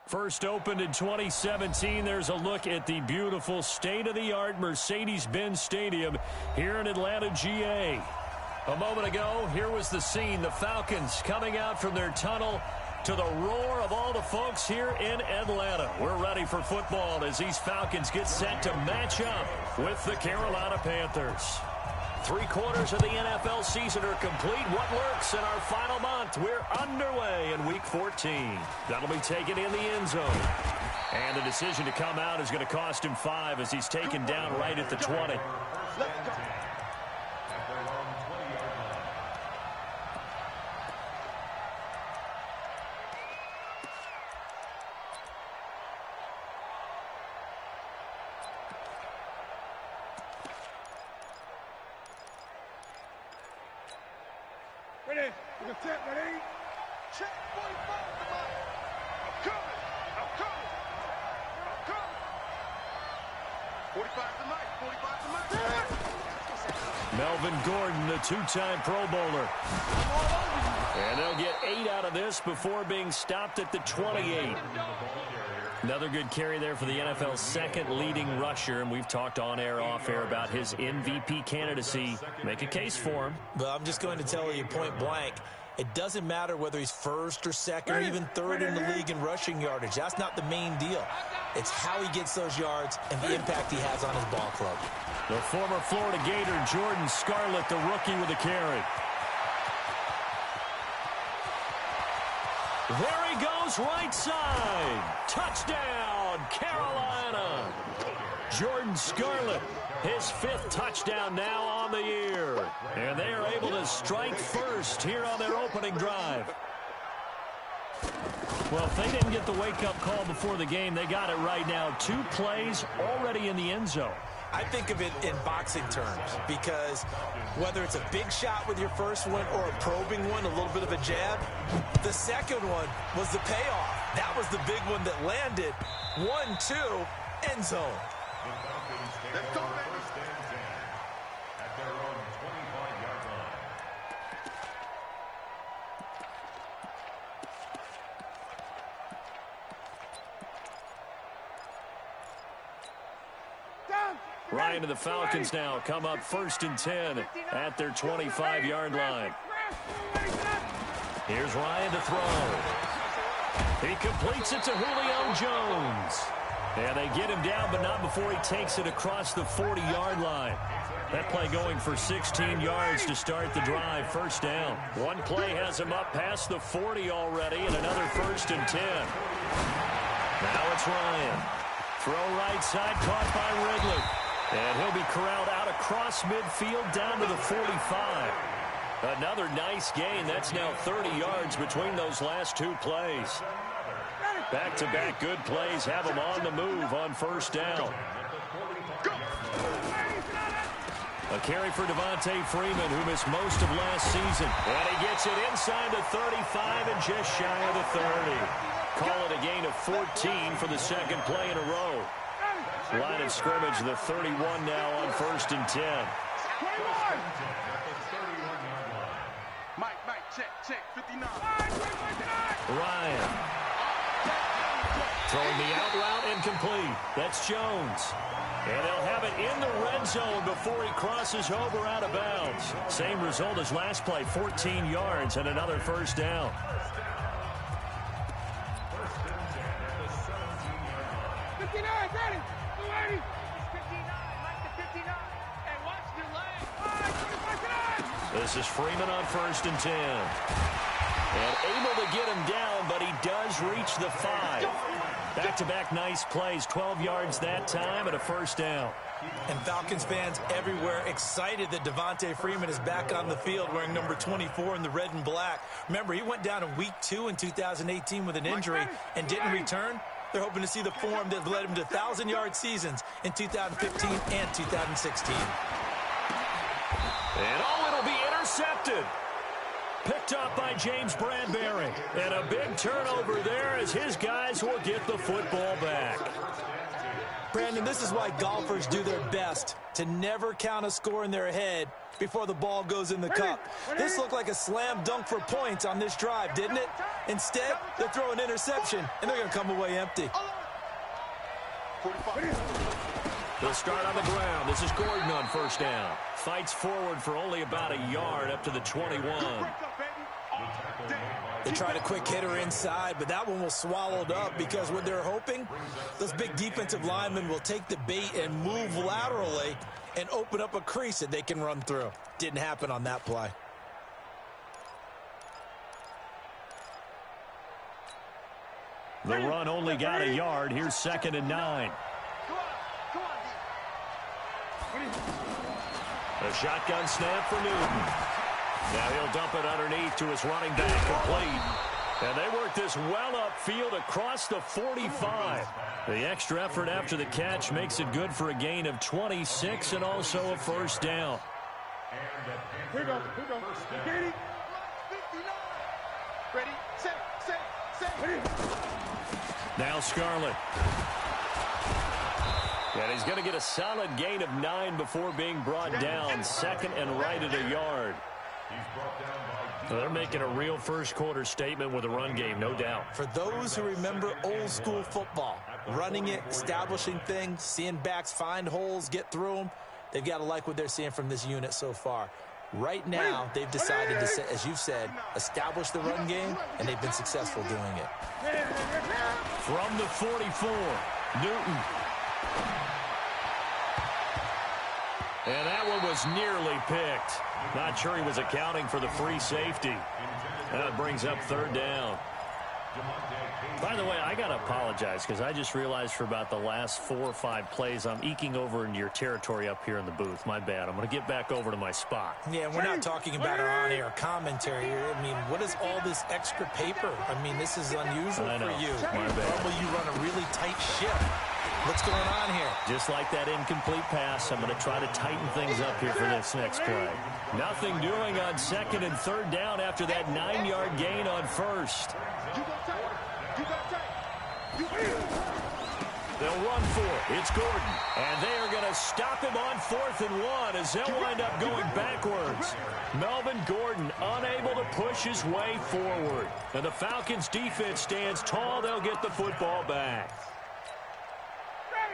First opened in 2017. There's a look at the beautiful state-of-the-art Mercedes-Benz Stadium here in Atlanta, GA. A moment ago, here was the scene. The Falcons coming out from their tunnel to the roar of all the folks here in Atlanta. We're ready for football as these Falcons get set to match up with the Carolina Panthers. 3/4 of the NFL season are complete. What lurks in our final month? We're underway in Week 14. That'll be taken in the end zone. And the decision to come out is going to cost him 5 as he's taken down right at the 20. Ready? We're going to tap, ready? Check, 45 to Mike. I'm coming. I'm coming. I'm coming. 45 to Mike. 45 to Mike. Melvin Gordon, the two-time Pro Bowler. And they'll get 8 out of this before being stopped at the 28. Another good carry there for the NFL's second leading rusher, and we've talked on air, off air about his MVP candidacy. Make a case for him. Well, I'm just going to tell you point blank, it doesn't matter whether he's first or second or even third in the league in rushing yardage. That's not the main deal. It's how he gets those yards and the impact he has on his ball club. The former Florida Gator, Jordan Scarlett, the rookie with a carry. There he goes, right side. Touchdown, Carolina. Jordan Scarlett, his 5th touchdown now on the year. And they are able to strike first here on their opening drive. Well, if they didn't get the wake-up call before the game, they got it right now. 2 plays already in the end zone. I think of it in boxing terms because whether it's a big shot with your first one or a probing one, a little bit of a jab, the second one was the payoff. That was the big one that landed. 1-2, end zone. Let's go, baby. Ryan and the Falcons now come up 1st and 10 at their 25-yard line. Here's Ryan to throw. He completes it to Julio Jones. And they get him down, but not before he takes it across the 40-yard line. That play going for 16 yards to start the drive. First down. One play has him up past the 40 already, and another 1st and 10. Now it's Ryan. Throw right side, caught by Ridley. And he'll be corralled out across midfield down to the 45. Another nice gain. That's now 30 yards between those last 2 plays. Back-to-back good plays have him on the move on first down. A carry for Devontae Freeman, who missed most of last season. And he gets it inside the 35 and just shy of the 30. Call it a gain of 14 for the second play in a row. Line of scrimmage, the 31 now on 1st and 10. Mike, check, 59. Ryan. Throwing the out route incomplete. That's Jones. And they'll have it in the red zone before he crosses over out of bounds. Same result as last play, 14 yards and another first down. This is Freeman on 1st and 10. And able to get him down, but he does reach the 5. Back-to-back nice plays, 12 yards that time and a first down. And Falcons fans everywhere excited that Devontae Freeman is back on the field wearing number 24 in the red and black. Remember, he went down in Week 2 in 2018 with an injury and didn't return. They're hoping to see the form that led him to 1,000-yard seasons in 2015 and 2016. And it'll be intercepted. Picked up by James Bradbury. And a big turnover there as his guys will get the football back. Brandon, this is why golfers do their best to never count a score in their head before the ball goes in the cup. This looked like a slam dunk for points on this drive, didn't it? Instead, they throw an interception, and they're going to come away empty. They'll start on the ground. This is Gordon on first down. Fights forward for only about a yard up to the 21. They tried a quick hitter inside, but that one was swallowed up because what they're hoping, those big defensive linemen will take the bait and move laterally and open up a crease that they can run through. Didn't happen on that play. The run only got a yard. Here's 2nd and 9. A shotgun snap for Newton. Now he'll dump it underneath to his running back, complete. And they work this well upfield across the 45. The extra effort after the catch makes it good for a gain of 26 and also a first down. Here we go. Ready? Ready, set. Ready. Now Scarlett. And he's going to get a solid gain of 9 before being brought down. 2nd and right at a yard. So they're making a real first-quarter statement with a run game, no doubt. For those who remember old-school football, running it, establishing things, seeing backs find holes, get through them, they've got to like what they're seeing from this unit so far. Right now, they've decided to, as you've said, establish the run game, and they've been successful doing it. From the 44, Newton. And that one was nearly picked. Not sure he was accounting for the free safety. That brings up 3rd down. By the way, I got to apologize because I just realized for about the last 4 or 5 plays, I'm eking over into your territory up here in the booth. My bad. I'm going to get back over to my spot. Yeah, we're not talking about our on-air commentary here. I mean, what is all this extra paper? I mean, this is unusual for you. My bad. Normally you run a really tight ship. What's going on here? Just like that incomplete pass, I'm going to try to tighten things up here for this next play. Nothing doing on 2nd and 3rd down after that 9-yard gain on 1st. They'll run for it. It's Gordon. And they are going to stop him on 4th and 1 as they'll wind up going backwards. Melvin Gordon unable to push his way forward. And the Falcons defense stands tall. They'll get the football back.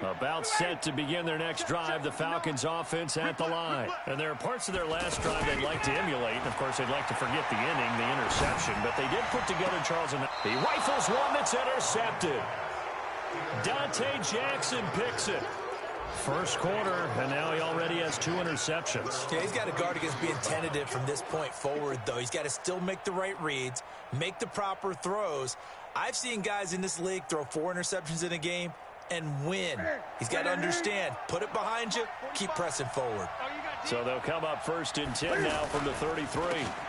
About set to begin their next drive, the Falcons offense at the line. And there are parts of their last drive they'd like to emulate. And, of course, they'd like to forget the inning, the interception. But they did put together, Charles, and he rifles one that's intercepted. Dante Jackson picks it. First quarter, and now he already has 2 interceptions. Yeah, he's got to guard against being tentative from this point forward, though. He's got to still make the right reads, make the proper throws. I've seen guys in this league throw 4 interceptions in a game and win. He's got to understand, put it behind you, keep pressing forward. So they'll come up 1st and 10 now from the 33.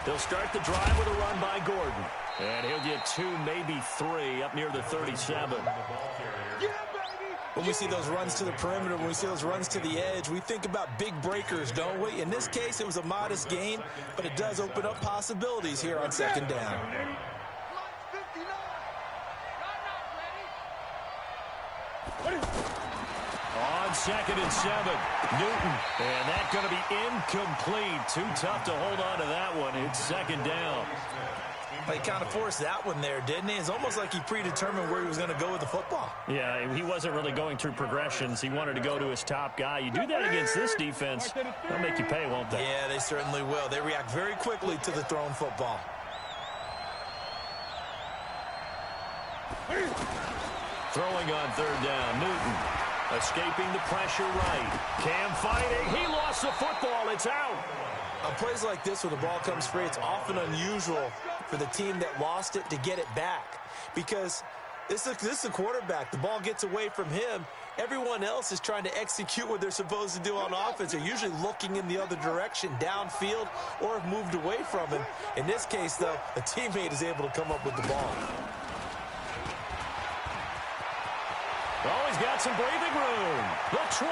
They'll start the drive with a run by Gordon. And he'll get 2, maybe 3 up near the 37. When we see those runs to the perimeter, when we see those runs to the edge, we think about big breakers, don't we? In this case, it was a modest gain, but it does open up possibilities here on 2nd down. On 2nd and 7, Newton. And that's going to be incomplete. Too tough to hold on to that one. It's 2nd down. He kind of forced that one there, didn't he? It's almost like he predetermined where he was going to go with the football. Yeah, he wasn't really going through progressions. He wanted to go to his top guy. You do that against this defense, they'll make you pay, won't they? Yeah, they certainly will. They react very quickly to the thrown football. Throwing on 3rd down, Newton. Escaping the pressure right. Cam fighting. He lost the football. It's out. On plays like this where the ball comes free, it's often unusual for the team that lost it to get it back. Because this is a quarterback. The ball gets away from him. Everyone else is trying to execute what they're supposed to do on offense. They're usually looking in the other direction, downfield, or have moved away from him. In this case, though, a teammate is able to come up with the ball. Oh, he's got some breathing room. The 20.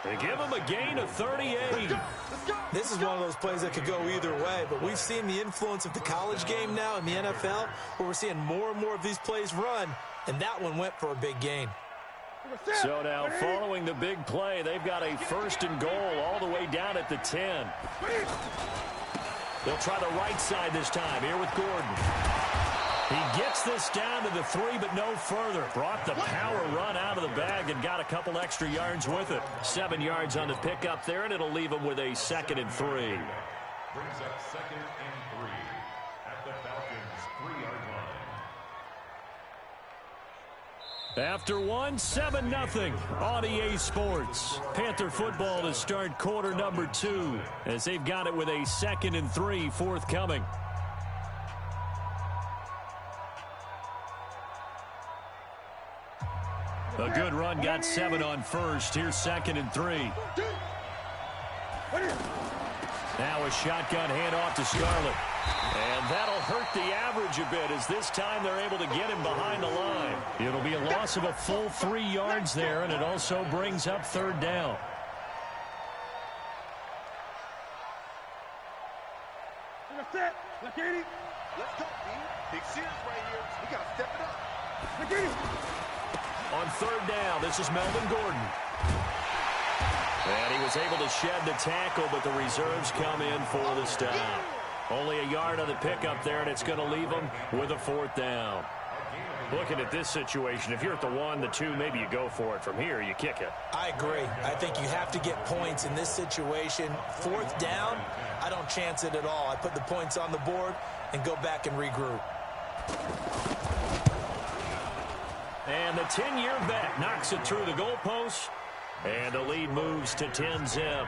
They give him a gain of 38. This is one of those plays that could go either way, but we've seen the influence of the college game now in the NFL, where we're seeing more and more of these plays run, and that one went for a big gain. So now, following the big play, they've got a 1st and goal all the way down at the 10. They'll try the right side this time, here with Gordon. He gets this down to the 3, but no further. Brought the power run out of the bag and got a couple extra yards with it. 7 yards on the pickup there, and it'll leave him with a 2nd and 3. Brings up 2nd and 3 at the Falcons' 3-yard line. After 1, 7-0 on EA Sports. Panther football to start quarter number 2, as they've got it with a 2nd and 3 forthcoming. A good run, got 7 on first. Here's 2nd and 3. Now a shotgun handoff to Scarlett. And that'll hurt the average a bit, as this time they're able to get him behind the line. It'll be a loss of a full 3 yards there, and it also brings up 3rd down. Let's go, Big Sears right here. We got to step it up. On 3rd down, this is Melvin Gordon. And he was able to shed the tackle, but the reserves come in for the stop. Only a yard on the pickup there, and it's going to leave him with a 4th down. Looking at this situation, if you're at the 1, the 2, maybe you go for it. From here, you kick it. I agree. I think you have to get points in this situation. 4th down, I don't chance it at all. I put the points on the board and go back and regroup. And the 10-year vet knocks it through the goalpost, and the lead moves to 10-zip.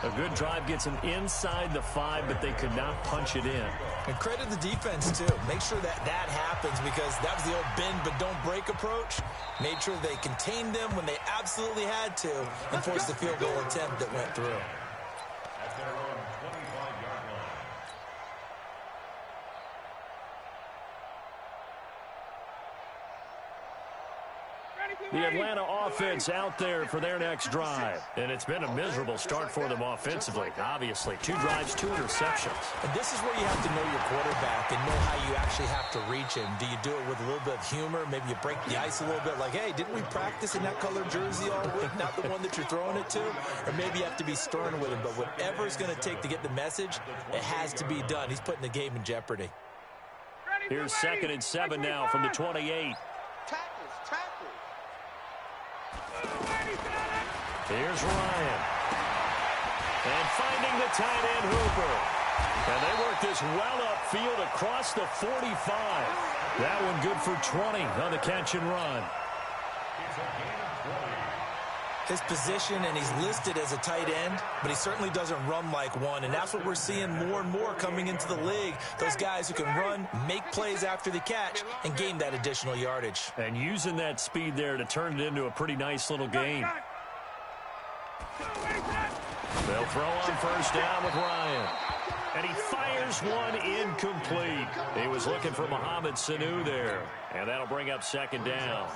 A good drive gets them inside the 5, but they could not punch it in. And credit the defense, too. Make sure that that happens, because that was the old bend but don't break approach. Made sure they contained them when they absolutely had to and forced the field goal attempt that went through. At their own 25-yard line. The Atlanta offense out there for their next drive. And it's been a miserable start for them offensively. Obviously, 2 drives, 2 interceptions. And this is where you have to know your quarterback and know how you actually have to reach him. Do you do it with a little bit of humor? Maybe you break the ice a little bit, like, hey, didn't we practice in that colored jersey all week, not the one that you're throwing it to? Or maybe you have to be stern with him. But whatever it's going to take to get the message, it has to be done. He's putting the game in jeopardy. Here's 2nd and 7 now from the 28. Here's Ryan. And finding the tight end Hooper. And they work this well upfield across the 45. That one good for 20 on the catch and run. His position, and he's listed as a tight end, but he certainly doesn't run like one, and that's what we're seeing more and more coming into the league. Those guys who can run, make plays after the catch, and gain that additional yardage. And using that speed there to turn it into a pretty nice little game. They'll throw on 1st down with Ryan. And he fires one incomplete. He was looking for Mohamed Sanu there. And that'll bring up 2nd down.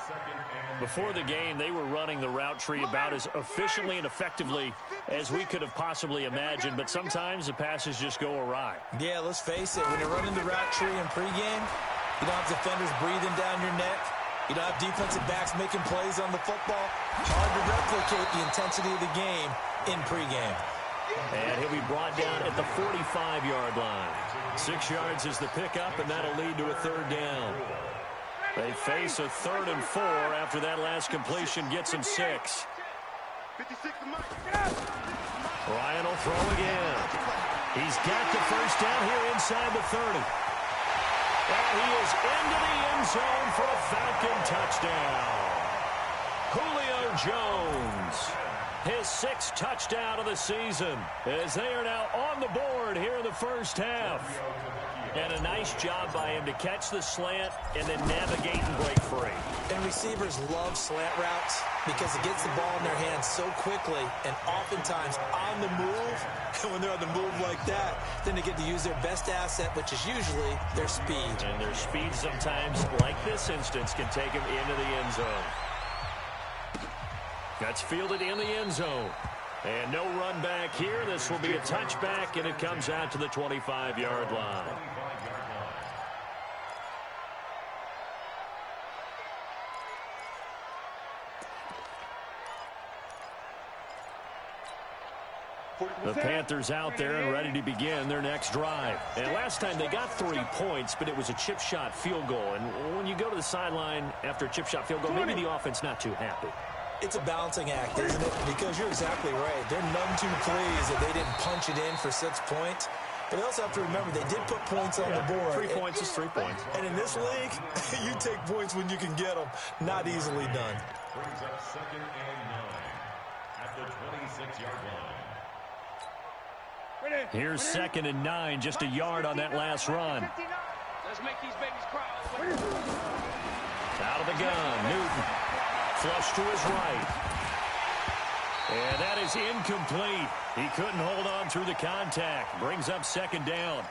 Before the game, they were running the route tree about as efficiently and effectively as we could have possibly imagined. But sometimes the passes just go awry. Yeah, let's face it. When you're running the route tree in pregame, you don't have defenders breathing down your neck. You don't have defensive backs making plays on the football. Hard to replicate the intensity of the game in pregame. And he'll be brought down at the 45-yard line. 6 yards is the pickup, and that'll lead to a 3rd down. They face a 3rd and 4 after that last completion gets them 6. Ryan will throw again. He's got the 1st down here inside the 30. And he is into the end zone for a Falcon touchdown. Julio Jones, his 6th touchdown of the season, as they are now on the board here in the first half. And a nice job by him to catch the slant and then navigate and break free. And receivers love slant routes because it gets the ball in their hands so quickly and oftentimes on the move. And when they're on the move like that, then they get to use their best asset, which is usually their speed. And their speed sometimes, like this instance, can take them into the end zone. That's fielded in the end zone. And no run back here. This will be a touchback, and it comes out to the 25-yard line. The Panthers out there and ready to begin their next drive. And last time they got 3 points, but it was a chip shot field goal. And when you go to the sideline after a chip shot field goal, maybe the offense not too happy. It's a balancing act, isn't it? Because you're exactly right. They're none too pleased that they didn't punch it in for 6 points. But they also have to remember they did put points on the board. 3 points is 3 points. And in this league, you take points when you can get them. Not easily done. Brings up 2nd and 9 at the 26-yard line. Here's 2nd and 9, just a yard on that last run. Let's make these babies cry. Out of the gun, Newton. Flush to his right. And that is incomplete. He couldn't hold on through the contact. Brings up 2nd down.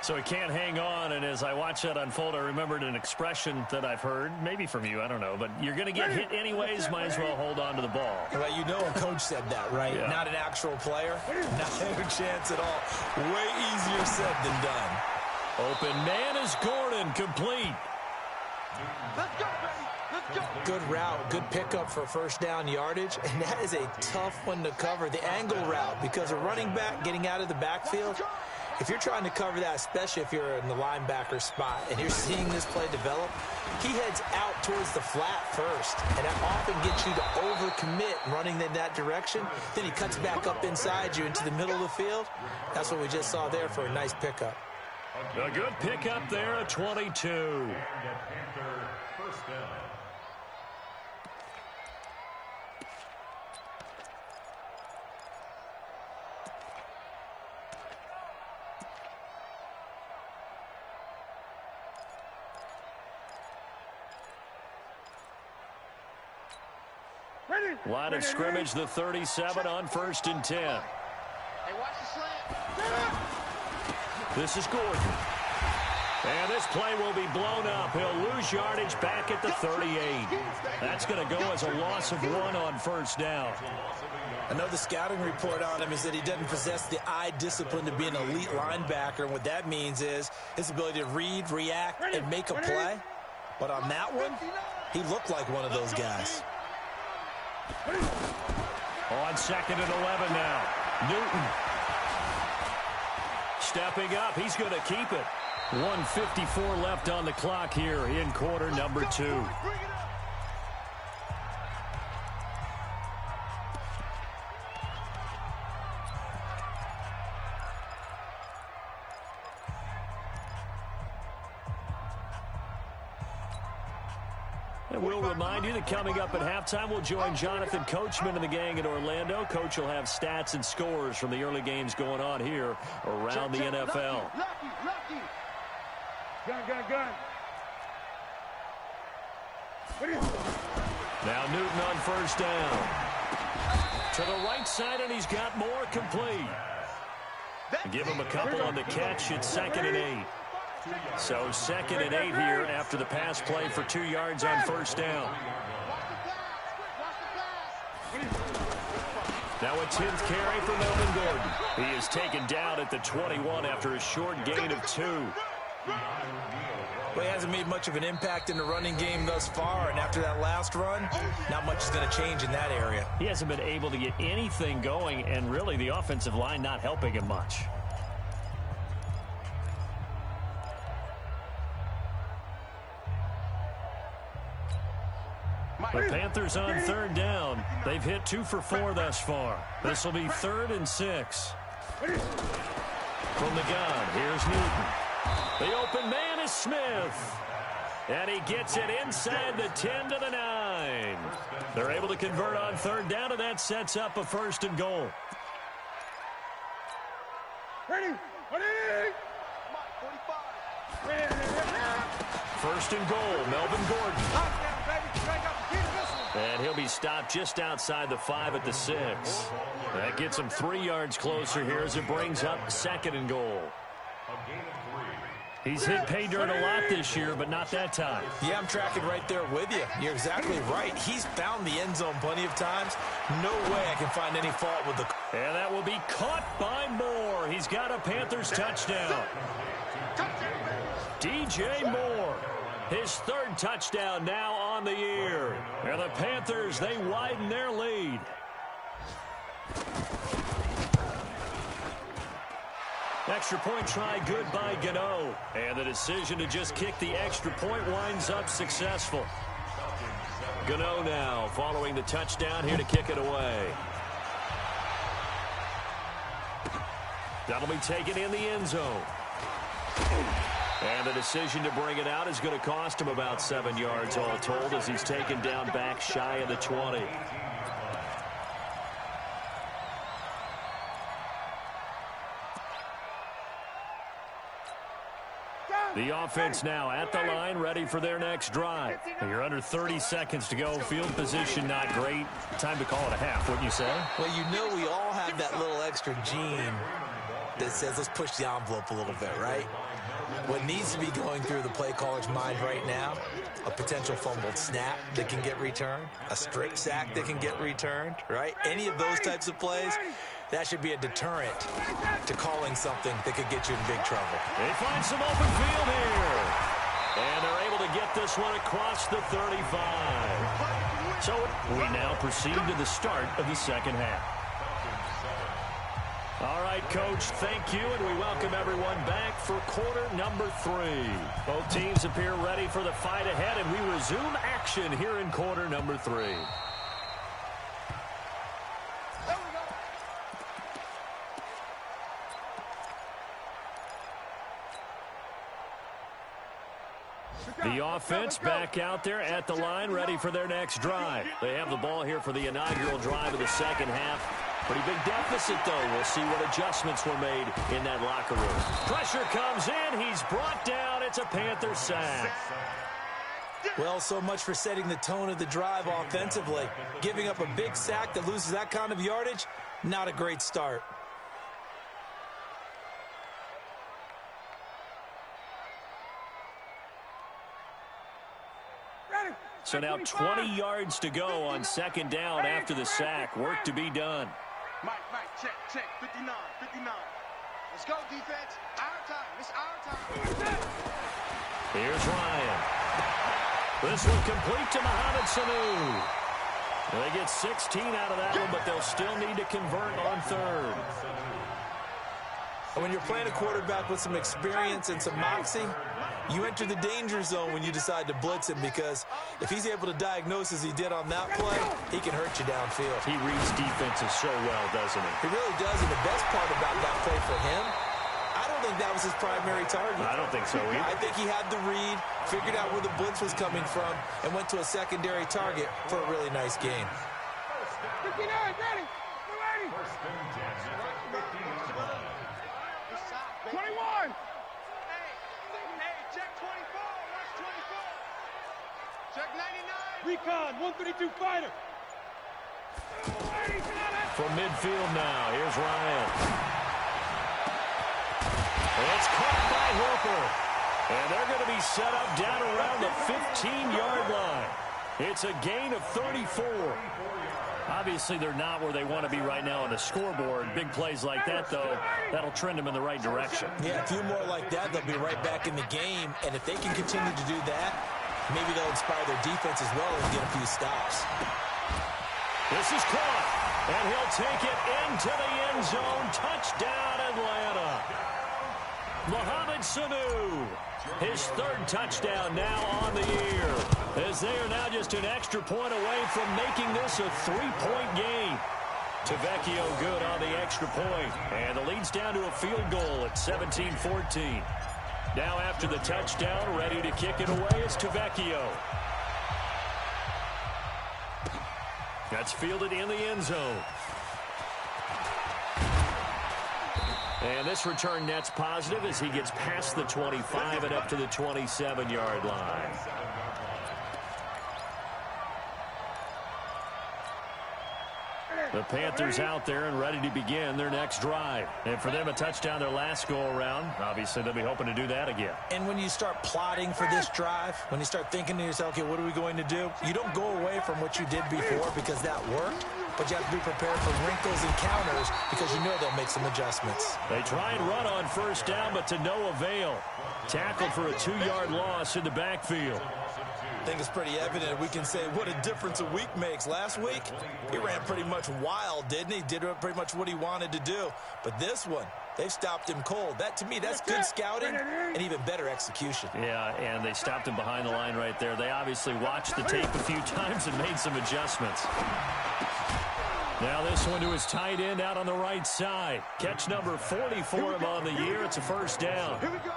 So he can't hang on, and as I watch that unfold, I remembered an expression that I've heard, maybe from you, I don't know, but you're going to get hit anyways, might as well hold on to the ball. Well, you know a coach said that, right? Yeah. Not an actual player. Not a chance at all. Way easier said than done. Open man is Gordon, complete. Let's go, baby. Let's go. Good route, good pickup for first down yardage, and that is a tough one to cover, the angle route, because a running back getting out of the backfield, if you're trying to cover that, especially if you're in the linebacker spot and you're seeing this play develop, he heads out towards the flat first, and that often gets you to overcommit running in that direction. Then he cuts back up inside you into the middle of the field. That's what we just saw there for a nice pickup. A good pickup there at 22. And a Panther first down. Line of scrimmage, the 37 on 1st and 10. Hey, watch the slant. This is Gordon. And this play will be blown up. He'll lose yardage back at the 38. That's going to go as a loss of 1 on 1st down. I know the scouting report on him is that he doesn't possess the eye discipline to be an elite linebacker. And what that means is his ability to read, react, and make a play. But on that one, he looked like one of those guys. On 2nd and 11 now. Newton. Stepping up. He's going to keep it. 1:54 left on the clock here in quarter number 2. And we'll remind you that coming up at halftime, we'll join Jonathan Coachman and the gang in Orlando. Coach will have stats and scores from the early games going on here around the NFL. Lucky. Gun. Now Newton on 1st down. To the right side, and he's got more, complete. Give him a couple on the catch. It's 2nd and 8. So 2nd and 8 here after the pass play for 2 yards on 1st down. Now a 10th carry for Melvin Gordon. He is taken down at the 21 after a short gain of 2. Well, he hasn't made much of an impact in the running game thus far, and after that last run, not much is going to change in that area. He hasn't been able to get anything going, and really the offensive line not helping him much. The Panthers on 3rd down. They've hit 2 for 4 thus far. This will be 3rd and 6. From the gun, here's Newton. The open man is Smith. And he gets it inside the 10 to the 9. They're able to convert on 3rd down, and that sets up a 1st and goal. Ready. 1st and goal, Melvin Gordon. And he'll be stopped just outside the 5 at the 6. That gets him 3 yards closer here as it brings up 2nd and goal. A gain of 3. He's hit pay dirt a lot this year, but not that time. Yeah, I'm tracking right there with you. You're exactly right. He's found the end zone plenty of times. No way I can find any fault with the... And that will be caught by Moore. He's got a Panthers touchdown. DJ Moore, his third touchdown now on the year. And the Panthers, they widen their lead. Extra point try good by Gano. And the decision to just kick the extra point winds up successful. Gano now following the touchdown here to kick it away. That'll be taken in the end zone. And the decision to bring it out is going to cost him about 7 yards all told as he's taken down back shy of the 20. The offense now at the line, ready for their next drive. You're under 30 seconds to go. Field position not great. Time to call it a half, wouldn't you say? Well, you know we all have that little extra gene that says let's push the envelope a little bit, right? What needs to be going through the play caller's mind right now, a potential fumbled snap that can get returned, a strip sack that can get returned, right? Any of those types of plays, that should be a deterrent to calling something that could get you in big trouble. They find some open field here. And they're able to get this one across the 35. So we now proceed to the start of the second half. All right, Coach, thank you, and we welcome everyone back for quarter number 3. Both teams appear ready for the fight ahead, and we resume action here in quarter number 3. The offense back out there at the line, ready for their next drive. They have the ball here for the inaugural drive of the second half. Pretty big deficit, though. We'll see what adjustments were made in that locker room. Pressure comes in. He's brought down. It's a Panther sack. Well, so much for setting the tone of the drive offensively. Giving up a big sack that loses that kind of yardage, not a great start. So now 20 yards to go on second down after the sack. Work to be done. Mike, check, 59. Let's go, defense. Our time. It's our time. Here's Ryan. This one complete to Mohamed Sanu. They get 16 out of that one, but they'll still need to convert on third. And when you're playing a quarterback with some experience and some moxie, you enter the danger zone when you decide to blitz him, because if he's able to diagnose as he did on that play, he can hurt you downfield. He reads defenses so well, doesn't he? He really does, and the best part about that play for him, I don't think that was his primary target. I don't think so either. I think he had the read, figured out where the blitz was coming from, and went to a secondary target for a really nice game. 59, ready. 21. Check 24. Watch 24. Check 99. Recon, 132 fighter. From midfield now, here's Ryan. It's caught by Hooper. And they're going to be set up down around the 15-yard line. It's a gain of 34. Obviously, they're not where they want to be right now on the scoreboard. Big plays like that, though, that'll trend them in the right direction. Yeah, a few more like that, they'll be right back in the game. And if they can continue to do that, maybe they'll inspire their defense as well and get a few stops. This is caught, and he'll take it into the end zone. Touchdown, Atlanta. Mohamed Sanu, his third touchdown now on the year, as they are now just an extra point away from making this a 3-point game. Tavecchio good on the extra point, and the lead's down to a field goal at 17-14. Now after the touchdown, ready to kick it away is Tavecchio. That's fielded in the end zone. And this return net's positive as he gets past the 25 and up to the 27-yard line. The Panthers out there and ready to begin their next drive. And for them, a touchdown their last go-around. Obviously, they'll be hoping to do that again. And when you start plotting for this drive, when you start thinking to yourself, okay, what are we going to do? You don't go away from what you did before because that worked, but you have to be prepared for wrinkles and counters because you know they'll make some adjustments. They try and run on first down, but to no avail. Tackled for a 2-yard loss in the backfield. I think it's pretty evident we can say what a difference a week makes. Last week, he ran pretty much wild, didn't he? Did pretty much what he wanted to do. But this one, they've stopped him cold. That, to me, that's good scouting and even better execution. Yeah, and they stopped him behind the line right there. They obviously watched the tape a few times and made some adjustments. Now this one to his tight end out on the right side. Catch number 40 for him on the year. It's a first down. Here we go.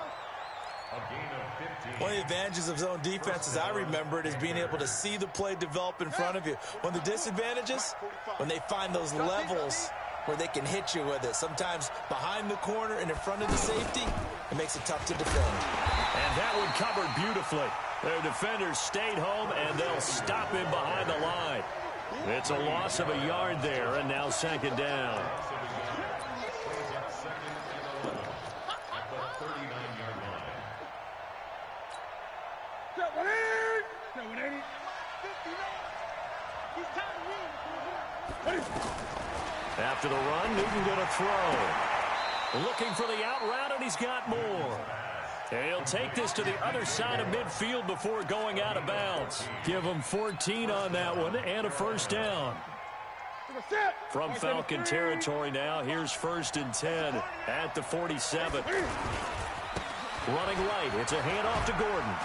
One of the advantages of zone defense, as I remember it, is being able to see the play develop in front of you. One of the disadvantages, when they find those levels where they can hit you with it. Sometimes behind the corner and in front of the safety, it makes it tough to defend. And that one covered beautifully. Their defenders stayed home, and they'll stop him behind the line. It's a loss of a yard there, and now second down. After the run, Newton going to throw. Looking for the out route, and he's got more. And he'll take this to the other side of midfield before going out of bounds. Give him 14 on that one and a first down. From Falcon territory now, here's 1st and 10 at the 47. Running right, it's a handoff to Gordon.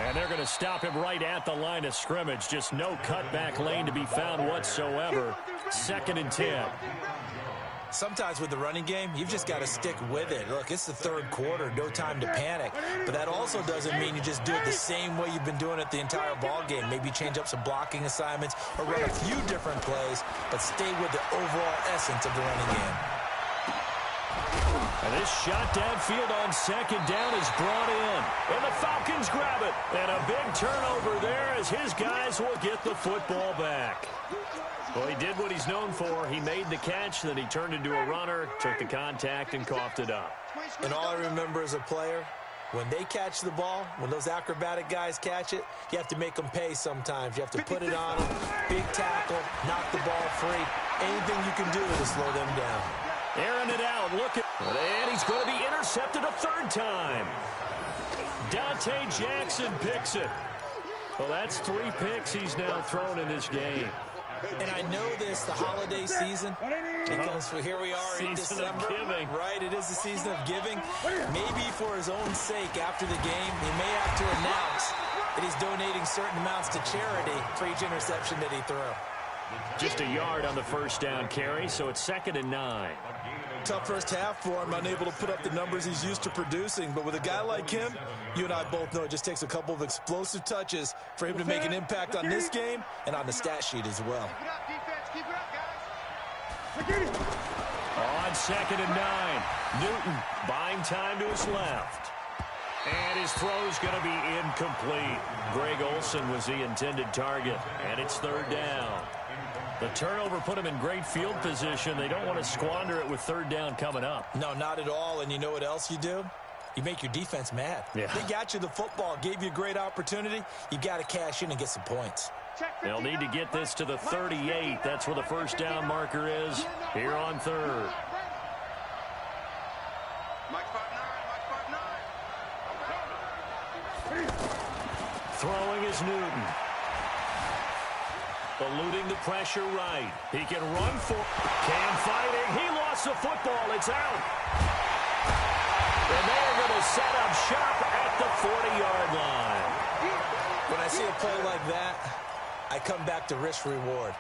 And they're going to stop him right at the line of scrimmage. Just no cutback lane to be found whatsoever. 2nd and 10. Sometimes with the running game, you've just got to stick with it. Look, it's the 3rd quarter, no time to panic. But that also doesn't mean you just do it the same way you've been doing it the entire ball game. Maybe change up some blocking assignments or run a few different plays, but stay with the overall essence of the running game. And this shot downfield on 2nd down is brought in. And the Falcons grab it. And a big turnover there as his guys will get the football back. Well, he did what he's known for. He made the catch, then he turned into a runner, took the contact, and coughed it up. And all I remember as a player, when they catch the ball, when those acrobatic guys catch it, you have to make them pay sometimes. You have to put it on them, big tackle, knock the ball free. Anything you can do to slow them down. Airing it out, and he's going to be intercepted a 3rd time. Dante Jackson picks it. Well, that's 3 picks he's now thrown in this game. And I know this, the holiday season, because here we are in December, right? It is the season of giving. Maybe for his own sake, after the game, he may have to announce that he's donating certain amounts to charity for each interception that he threw. Just a yard on the first down carry, so it's 2nd and 9. Tough first half for him, unable to put up the numbers he's used to producing. But with a guy like him, you and I both know it just takes a couple of explosive touches for him to make an impact on this game and on the stat sheet as well. Keep it up, guys. On 2nd and 9, Newton buying time to his left. And his throw's going to be incomplete. Greg Olsen was the intended target, and it's 3rd down. The turnover put him in great field position. They don't want to squander it with 3rd down coming up. No, not at all. And you know what else you do? You make your defense mad. Yeah. They got you the football, gave you a great opportunity. You got to cash in and get some points. They'll need to get this to the 38. That's where the first down marker is here on 3rd. Throwing is Newton. Eluding the pressure right. He can run for. Cam fighting. He lost the football. It's out. And they're going to set up shop at the 40-yard line. When I see a play like that, I come back to risk-reward.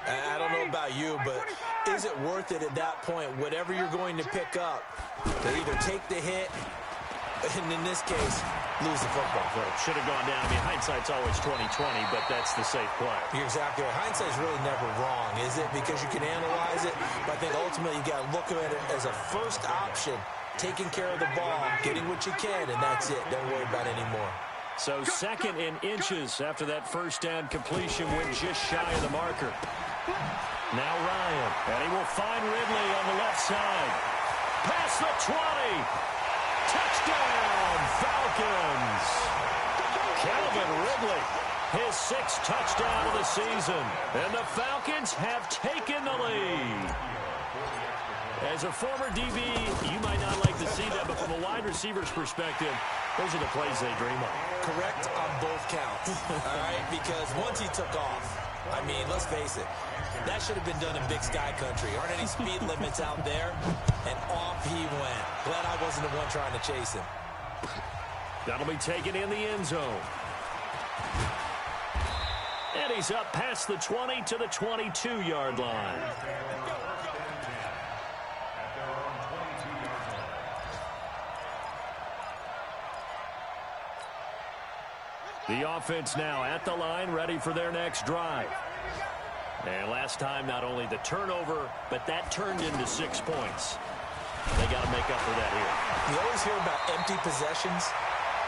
I don't know about you, but is it worth it at that point, whatever you're going to pick up, to either take the hit, and in this case, lose the football? Well, it should have gone down. I mean, hindsight's always 20/20, but that's the safe play. You're exactly right. Hindsight's really never wrong, is it? Because you can analyze it, but I think ultimately you got to look at it as a first option, taking care of the ball, getting what you can, and that's it. Don't worry about it anymore. So 2nd and inches after that first down completion went just shy of the marker. Now Ryan, and he will find Ridley on the left side. Past the 20. Touchdown, Falcons. Calvin Ridley, his 6th touchdown of the season. And the Falcons have taken the lead. As a former DB, you might not like to see that, but from a wide receiver's perspective, those are the plays they dream of. Correct on both counts, all right? Because once he took off, I mean, let's face it, that should have been done in Big Sky Country. Aren't any speed limits out there? And off he went. Glad I wasn't the one trying to chase him. That'll be taken in the end zone. And he's up past the 20 to the 22-yard line. The offense now at the line, ready for their next drive. And last time, not only the turnover, but that turned into 6 points. They got to make up for that here. You always hear about empty possessions,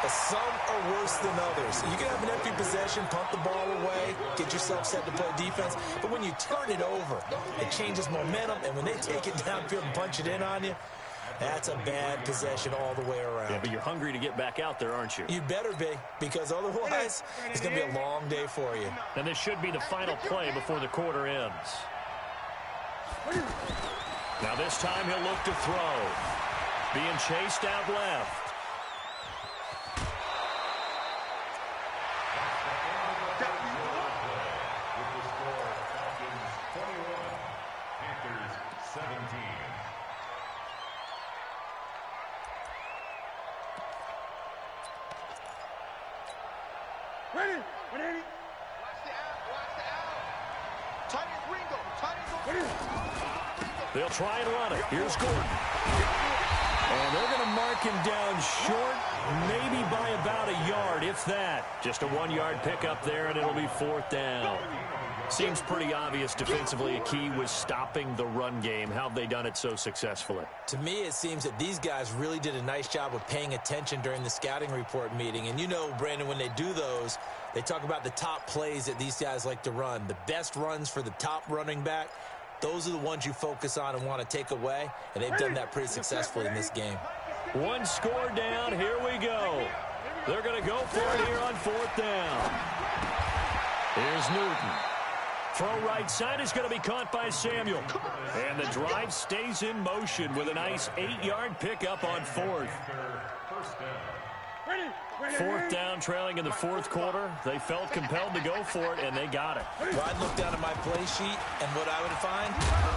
but some are worse than others. You can have an empty possession, punt the ball away, get yourself set to play defense, but when you turn it over, it changes momentum, and when they take it downfield and punch it in on you, that's a bad possession all the way around. Yeah, but you're hungry to get back out there, aren't you? You better be, because otherwise it's going to be a long day for you. And this should be the final play before the quarter ends. Now this time he'll look to throw. Being chased out left. With the score, Falcons 21, Panthers 17. Ready? Ready? Watch the out. Watch the out. Tight end Ringo. Tight end Ringo. They'll try and run it. Here's Gordon. And they're going to mark him down short, maybe by about a yard, if that. Just a 1-yard pickup there, and it'll be 4th down. Seems pretty obvious defensively a key was stopping the run game. How have they done it so successfully? To me, it seems that these guys really did a nice job of paying attention during the scouting report meeting. And you know, Brandon, when they do those, they talk about the top plays that these guys like to run. The best runs for the top running back, those are the ones you focus on and want to take away. And they've done that pretty successfully in this game. 1 score down. Here we go. They're going to go for it here on 4th down. Here's Newton. Throw right side is going to be caught by Samuel. And the drive stays in motion with a nice 8-yard pickup on 4th. 4th down, trailing in the 4th quarter. They felt compelled to go for it, and they got it. Well, I'd look down at my play sheet, and what I would find,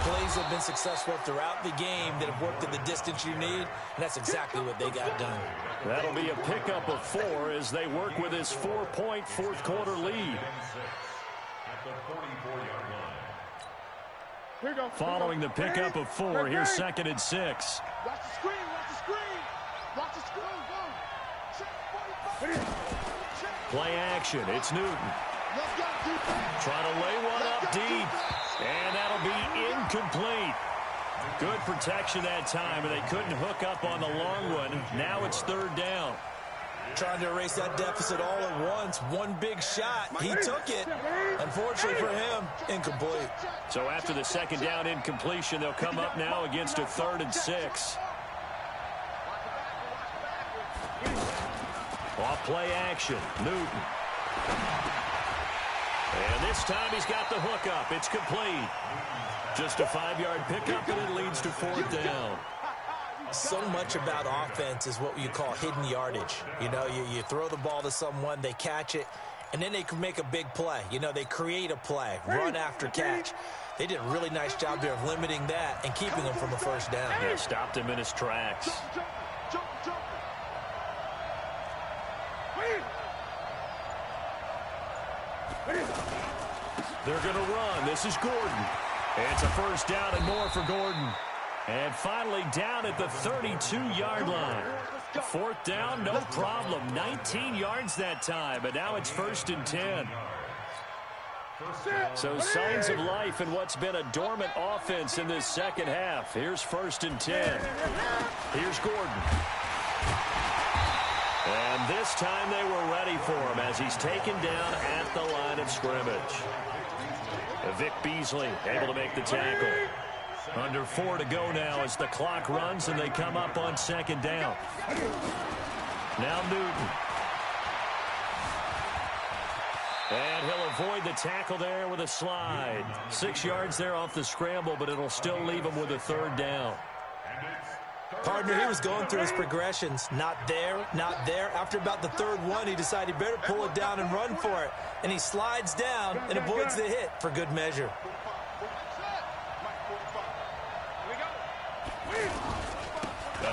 plays have been successful throughout the game that have worked at the distance you need, and that's exactly what they got done. That'll be a pickup of 4 as they work with this 4-point 4th quarter lead. At the 44-yard line. Following the pickup of 4, here's 2nd and 6. Watch the screen. Watch the screen. Watch the screen. Go. Play action. It's Newton. Let's go, defense. Trying to lay one up deep. And that'll be incomplete. Good protection that time, and they couldn't hook up on the long one. Now it's 3rd down. Trying to erase that deficit all at once. One big shot. He took it. Unfortunately for him, incomplete. So after the 2nd down incompletion, they'll come up now against a 3rd and 6. Off play action, Newton. And this time he's got the hookup. It's complete. Just a 5-yard pickup, and it leads to 4th down. So much about offense is what you call hidden yardage. You know, you throw the ball to someone, they catch it, and then they can make a big play. You know, they create a play, run after catch. They did a really nice job there of limiting that and keeping him from a 1st down. Yeah, stopped him in his tracks. Jump. They're going to run. This is Gordon. And it's a 1st down and more for Gordon. And finally down at the 32-yard line. 4th down, no problem. 19 yards that time, but now it's 1st and 10. So signs of life in what's been a dormant offense in this 2nd half. Here's 1st and 10. Here's Gordon. And this time they were ready for him as he's taken down at the line of scrimmage. Vic Beasley able to make the tackle. Under 4 to go now as the clock runs and they come up on second down. Now Newton. And he'll avoid the tackle there with a slide. 6 yards there off the scramble, but it'll still leave him with a third down. Partner, he was going through his progressions. Not there, not there. After about the third one, he decided he better pull it down and run for it. And he slides down and avoids the hit for good measure.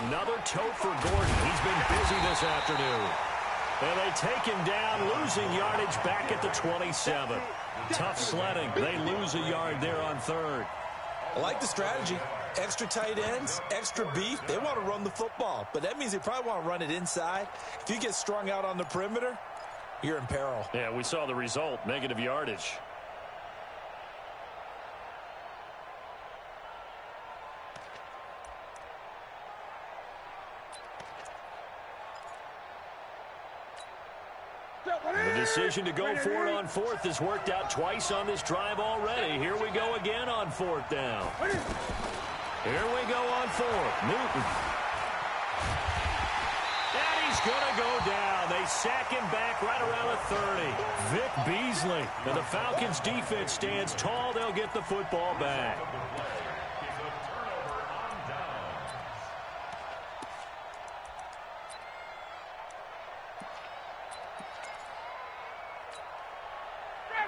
Another tote for Gordon. He's been busy this afternoon. And they take him down, losing yardage back at the 27. Tough sledding. They lose a yard there on third. I like the strategy. Extra tight ends, extra beef. They want to run the football, but that means they probably want to run it inside. If you get strung out on the perimeter, you're in peril. Yeah, we saw the result, negative yardage. The decision to go for it on fourth has worked out twice on this drive already. Here we go again on fourth down. Here we go on fourth. Newton. And he's going to go down. They sack him back right around the 30. Vic Beasley. And the Falcons defense stands tall. They'll get the football back.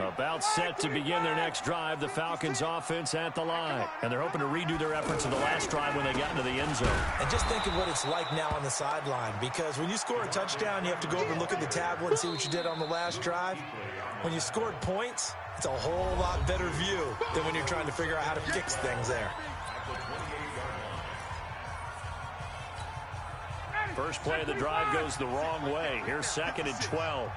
About set to begin their next drive, the Falcons offense at the line. And they're hoping to redo their efforts in the last drive when they got into the end zone. And just think of what it's like now on the sideline, because when you score a touchdown, you have to go over and look at the tablet and see what you did on the last drive. When you scored points, it's a whole lot better view than when you're trying to figure out how to fix things there. First play of the drive goes the wrong way. Here's second and 12.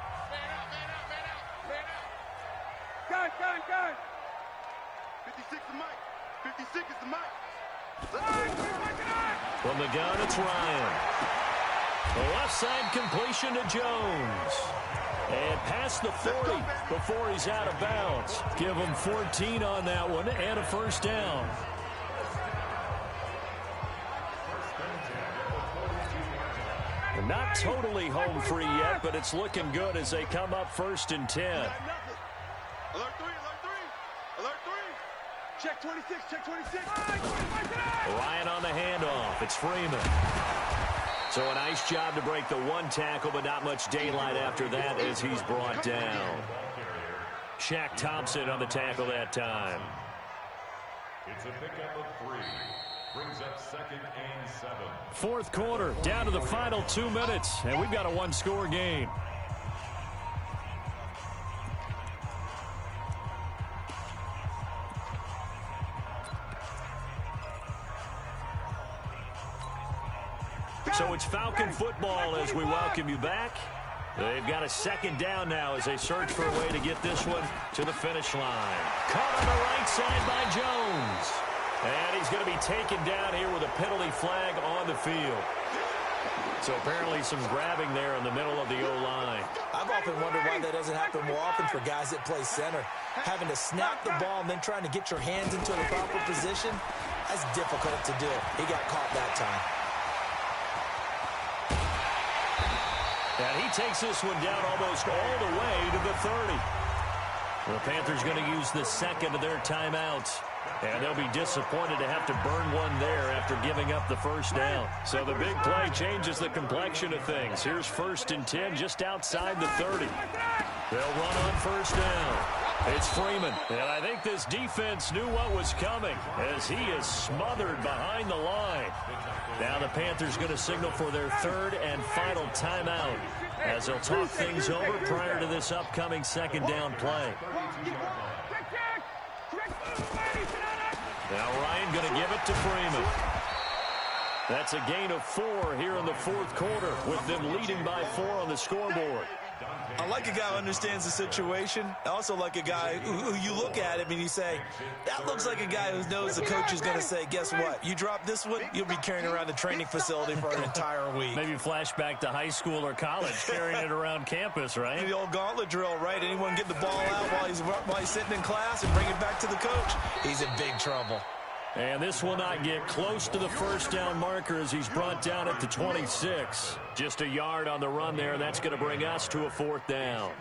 Gun. 56 the mic. 56 is the mic. From the gun, it's Ryan. The left side completion to Jones. And past the 40 before he's out of bounds. Give him 14 on that one and a first down. Not totally home free yet, but it's looking good as they come up first and 10. Alert 3. Alert 3. Check 26. Check 26. Ryan on the handoff. It's Freeman. So a nice job to break the one tackle, but not much daylight after that as he's brought down. Shaq Thompson on the tackle that time. It's a pickup of 3. Brings up second and 7. Fourth quarter, down to the final 2 minutes, and we've got a one-score game. So it's Falcon football as we welcome you back. They've got a second down now as they search for a way to get this one to the finish line. Caught on the right side by Jones. And he's going to be taken down here with a penalty flag on the field. So apparently some grabbing there in the middle of the O-line. I've often wondered why that doesn't happen more often for guys that play center. Having to snap the ball and then trying to get your hands into the proper position, that's difficult to do. He got caught that time. And he takes this one down almost all the way to the 30. The Panthers going to use the second of their timeouts. And they'll be disappointed to have to burn one there after giving up the first down. So the big play changes the complexion of things. Here's first and 10 just outside the 30. They'll run on first down. It's Freeman. And I think this defense knew what was coming as he is smothered behind the line. Now the Panthers going to signal for their third and final timeout as they'll talk things over prior to this upcoming second down play. Now Ryan going to give it to Freeman. That's a gain of 4 here in the fourth quarter with them leading by 4 on the scoreboard. I like a guy who understands the situation. I also like a guy who you look at him and you say, that looks like a guy who knows the coach is going to say, guess what? You drop this one, you'll be carrying around the training facility for an entire week. Maybe flashback to high school or college, carrying it around campus, right? The old gauntlet drill, right? Anyone get the ball out while he's sitting in class and bring it back to the coach? He's in big trouble. And this will not get close to the first down marker as he's brought down at the 26. Just a yard on the run there. That's going to bring us to a 4th down.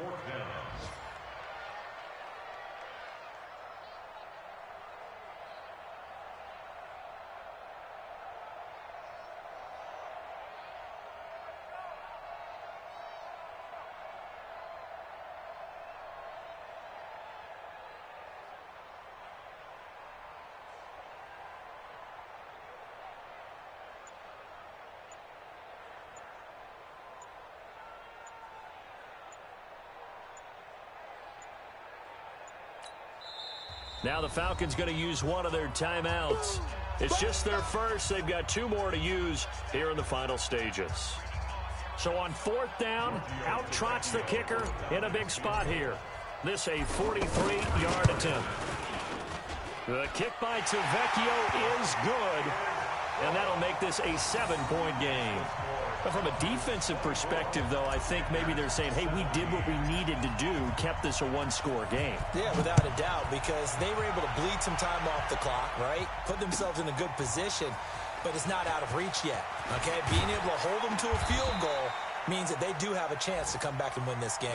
Now the Falcons going to use one of their timeouts. It's just their first. They've got 2 more to use here in the final stages. So on 4th down, out trots the kicker in a big spot here. This a 43-yard attempt. The kick by Tavecchio is good, and that'll make this a 7-point game. But from a defensive perspective, though, I think maybe they're saying, hey, we did what we needed to do, kept this a 1-score game. Yeah, without a doubt, because they were able to bleed some time off the clock, right? Put themselves in a good position, but it's not out of reach yet, okay? Being able to hold them to a field goal means that they do have a chance to come back and win this game.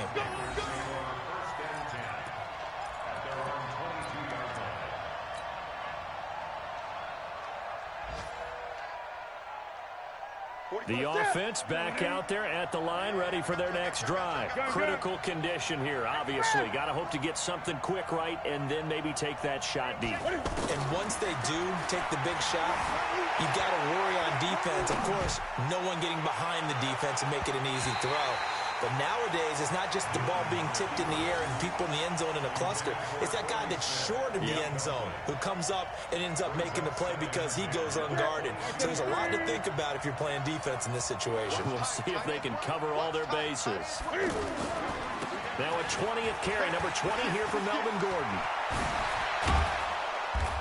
The offense back out there at the line, ready for their next drive. Critical condition here, obviously. Got to hope to get something quick right and then maybe take that shot deep. And once they do take the big shot, you got to worry on defense. Of course, no one getting behind the defense and make it an easy throw. But nowadays, it's not just the ball being tipped in the air and people in the end zone in a cluster. It's that guy that's short of the end zone who comes up and ends up making the play because he goes unguarded. So there's a lot to think about if you're playing defense in this situation. We'll see if they can cover all their bases. Now a 20th carry, number 20 here for Melvin Gordon.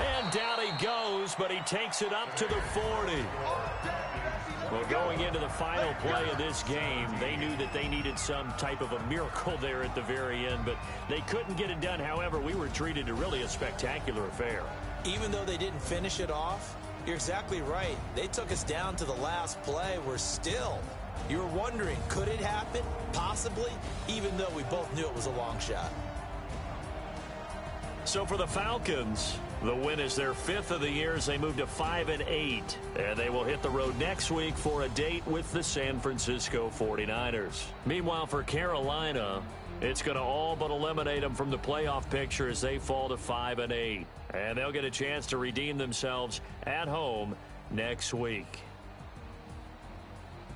And down he goes, but he takes it up to the 40. Well, going into the final play of this game, they knew that they needed some type of a miracle there at the very end, but they couldn't get it done. However, we were treated to really a spectacular affair. Even though they didn't finish it off, you're exactly right. They took us down to the last play. We're still. You were wondering, could it happen? Possibly, even though we both knew it was a long shot. So for the Falcons, the win is their 5th of the year as they move to 5-8. And they will hit the road next week for a date with the San Francisco 49ers. Meanwhile, for Carolina, it's going to all but eliminate them from the playoff picture as they fall to 5-8. And they'll get a chance to redeem themselves at home next week.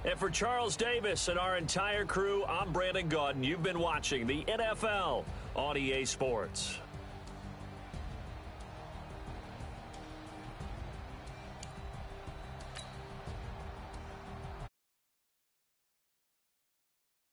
And for Charles Davis and our entire crew, I'm Brandon Gaudin. You've been watching the NFL on EA Sports.